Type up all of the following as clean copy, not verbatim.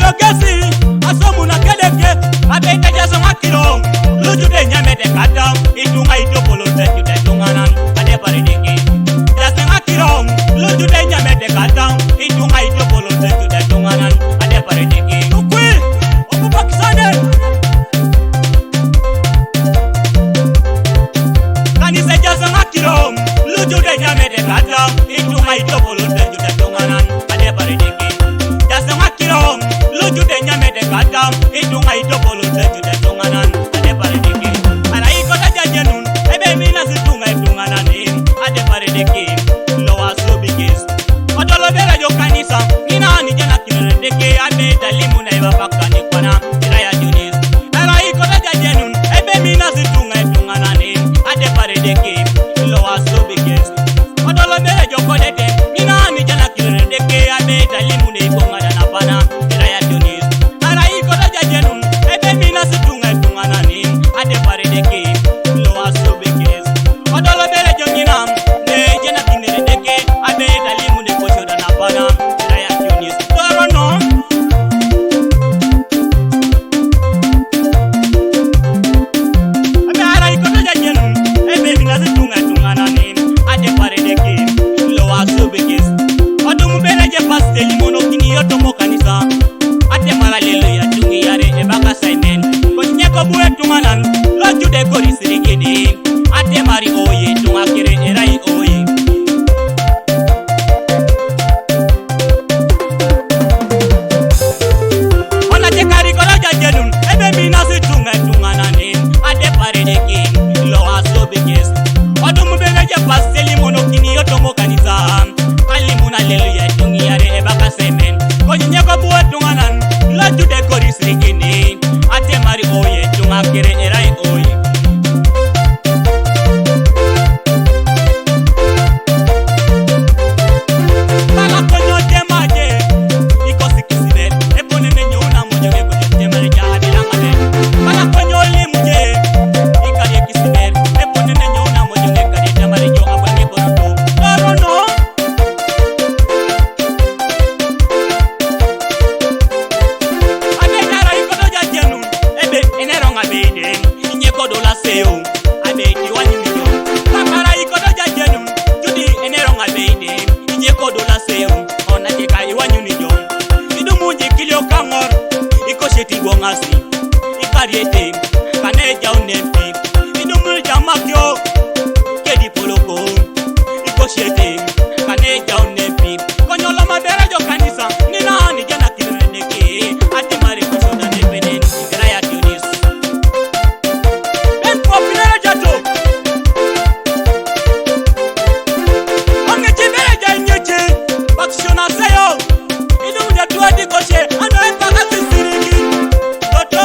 Yogesi asomu na kedeke abeta jaso makiro luju de nyame de kata itunga itopolo de tunganan ade parideke jaso makiro luju de nyame de kata itunga itopolo de tunganan ade parideke ukui okupakisane kanise jaso makiro luju de nyame de kata itunga itopolo de tunganan ade parideke jaso makiro luju de nyame de kata itunga itopolo de tunganan ade parideke ana ikota jajenun ebe mina situnga tunganan ade parideke lowa sobikes odolo bera jo kanisa mina ni jana kiredeke abe dalimu na iba pakani kwana iraya junis ana ikota jajenun ebe mina situnga tunganan ade parideke lowa sobikes odolo bera jo kodete mina ni jana kiredeke abe dalimu na ibonga na pana iraya junis ana ikota jajenun ebe mina situnga tunganan ade parideke lowa sobikes odolo bera jo minam ne jana kiredeke abe dalimu na koshoda na pana iraya junis torono abe ara ikota jajenun ebe mina situnga tunganan ade parideke lowa sobikes odumu bera je paste limono kini yotomo kanisa ate malalelo ya tungi yare ebaka saimen konyeko buwe tunganan loju de gori sirigede ate mari oye tunga kere erai oye ona te kari kolo jajedun ebe mina si tunga tunganan ate parideke lowa sobikes odumu bera je paste limono kini yotomo kanisa alimuna lelo ya tungi yare ebaka saimen konyeko buwe tunganan loju de gori sirigede ate mari oye tunga kere erai oye Bala konyo temaje ikosi kisibet ebone nenyo una mojo ke konyo temare jadi langane bala konyo limuje ikari kisibet ebone nenyo una mojo ke kari temare jo abane bonoto torono ade dara ikodo jajenu ebe enero ngabede inyeko dola seo ade diwani mijo kakara ikodo jajenu judi enero ngabede inyeko dola seo ona ke kai wanyu nijo idumuji kilio kangor ikosheti gongasi ikariete kaneja unepi idumul jamakyo kedi poloko ikoshete kaneja unepi konyola madera jo kanisa nina ni jana kireneke ati mari kosoda nepenen graya tunis ben popinera jato onge chibere janyeche bakshona sayo idumuja tuadi koshe ano empaka sisiriki toto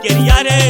keriare